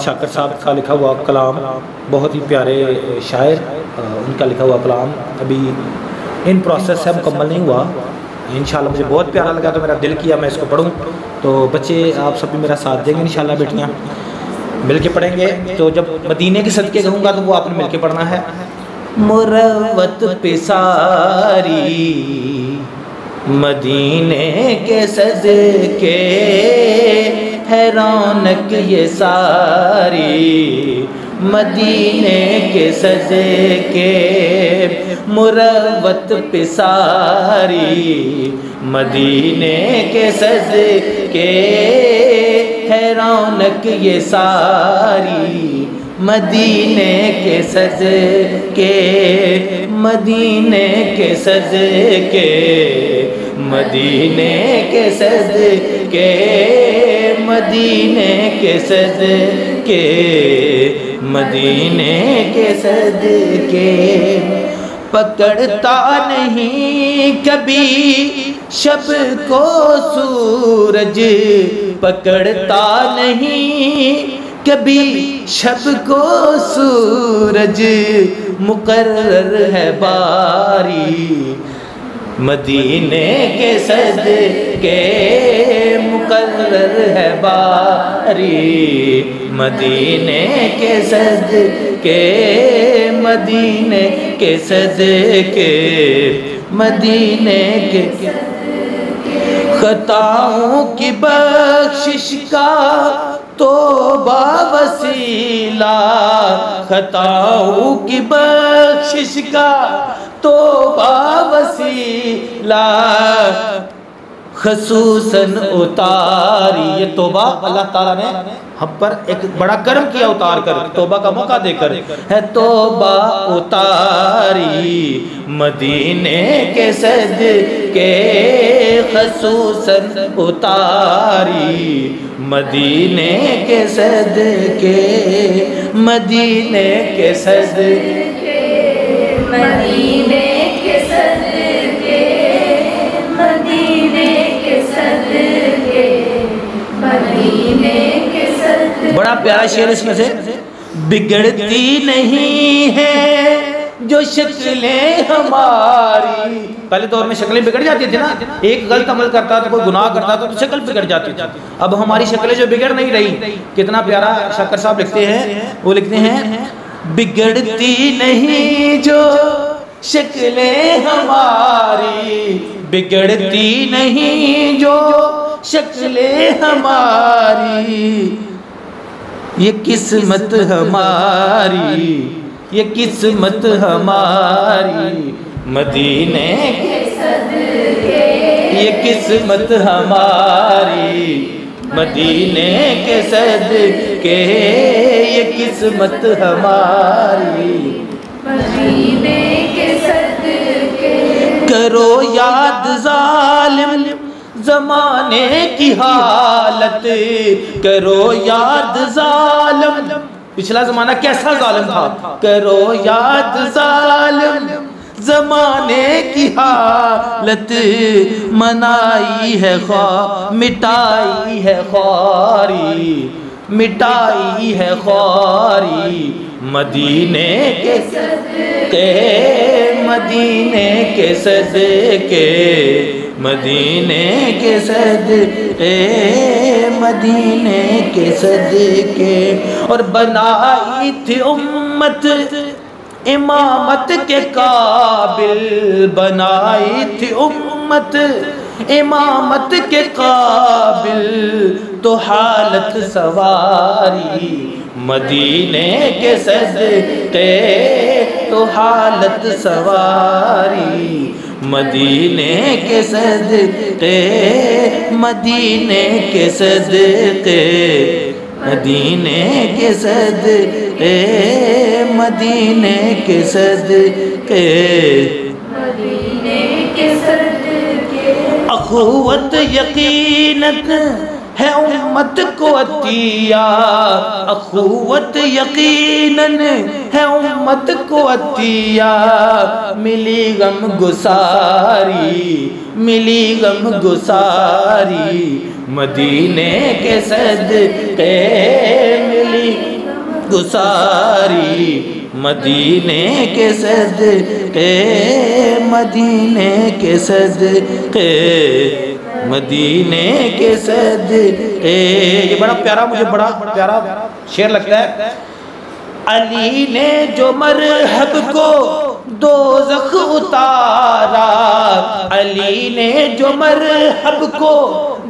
شاکر صاحب کا لکھا ہوا کلام، بہت ہی پیارے شاعر، ان کا لکھا ہوا کلام ابھی ان پروسیس ہے، مکمل نہیں ہوا۔ انشاءاللہ مجھے بہت پیارا لگا تو میرا دل کیا میں اس کو پڑھوں، تو بچے آپ سب بھی میرا ساتھ دیں گے انشاءاللہ، بیٹیاں مل کے پڑھیں گے۔ تو جب مدینے کے صدقے کہوں گا تو وہ آپ نے مل کے پڑھنا ہے۔ مروت پہ ساری مدینے کے صدقے ہے رونق یہ ساری، مدینے کے صدقے مروت پہ ساری، مدینے کے صدقے ہے رونق یہ ساری، مدینے کے صدقے، مدینے کے صدقے، مدینے کے صدقے، مدینے کے صدقے، مدینے کے صدقے۔ پکڑتا نہیں کبھی شب کو سورج، پکڑتا نہیں کبھی شب کو سورج، مقرر ہے باری، مدینے کے صدقے مقرر ہے باری، مدینے کے صدقے، مدینے کے صدقے، مدینے کے خطاؤں کی بخشش کا توبہ وسیلہ، خطاؤں کی بخشش کا توبہ وسیلہ، خصوصاً اتاری، یہ توبہ اللہ تعالیٰ نے ہم پر ایک بڑا کرم کیا اتار کر، توبہ کا موقع دے کر ہے توبہ اتاری، مدینے کے صدقے خصوصاً اتاری، مدینے کے صدقے، مدینے کے صدقے، مدینے کے صدقے، مدینے کے صدقے، مدینے کے صدقے۔ بڑا پیارا شعر اس میں سے، بگڑتی نہیں ہے جو شکلیں ہماری، پہلے دور میں شکلیں بگڑ جاتی تھی نا، ایک غلط عمل کرتا تو کوئی گناہ کرتا تو شکل بگڑ جاتی تھی، اب ہماری شکلیں جو بگڑ نہیں رہی۔ کتنا پیارا شاکر صاحب لکھتے ہیں، وہ لکھتے ہیں بگڑتی نہیں جو شکلیں ہماری، بگڑتی نہیں جو شکلیں ہماری، یہ قسمت ہماری، یہ قسمت ہماری، مدینے کے صدقے، یہ قسمت ہماری، مدینے کے صدقے، یہ قسمت ہماری، مدینے کے صدقے۔ کرو یاد ظالم زمانے کی حالت، کرو یاد ظالم پچھلا زمانہ کیسا ظالم تھا، کرو یاد ظالم زمانے کی حالت، منائی ہے خواہ مٹائی ہے خواری، مٹائی ہے خواری، مدینے کے صدقے، مدینے کے صدقے، مدینے کے صدقے، مدینے کے صدقے۔ اور بنائی تھی امت امامت کے قابل، بنائی تھی امت امامت کے قابل، تو حالت سواری، مدینے کے صدقے تو حالت سواری، مدینے کے صدقے، مدینے کے صدقے، مدینے کے صدقے، مدینے کے صدقے، مدینے کے صدقے۔ اخوت یقینت ہے امت کو عطیہ، اخوت یقیناً ہے امت کو عطیہ، ملی غم گساری، ملی غم گساری، مدینے کے صدقے ملی گساری مدینے کے صدقے مدینے کے صدقے مدینے کے صدقے یہ بڑا پیارا مجھے بڑا پیارا شعر لگتا ہے علی نے جو مرحب کو دوزخ اتارا علی نے جو مرحب کو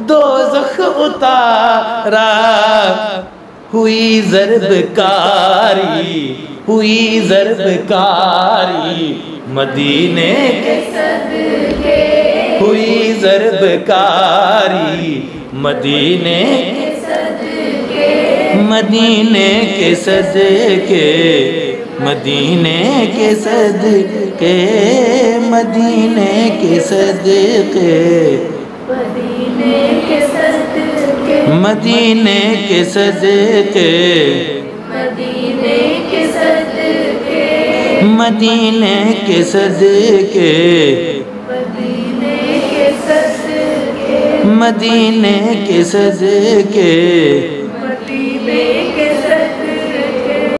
دوزخ اتارا ہوئی ضرب کاری ہوئی ضرب کاری مدینے کے صدقے ہوئی ضرب کاری مدینے کے صدقے مدینے کے صدقے مدینے کے صدقے مدینے کے صدقے مدینے کے صدقے مدینے کے صدقے مدینے کے صدقے مدینے کے صدقے مدینے کے صدقے مدینے کے صدقے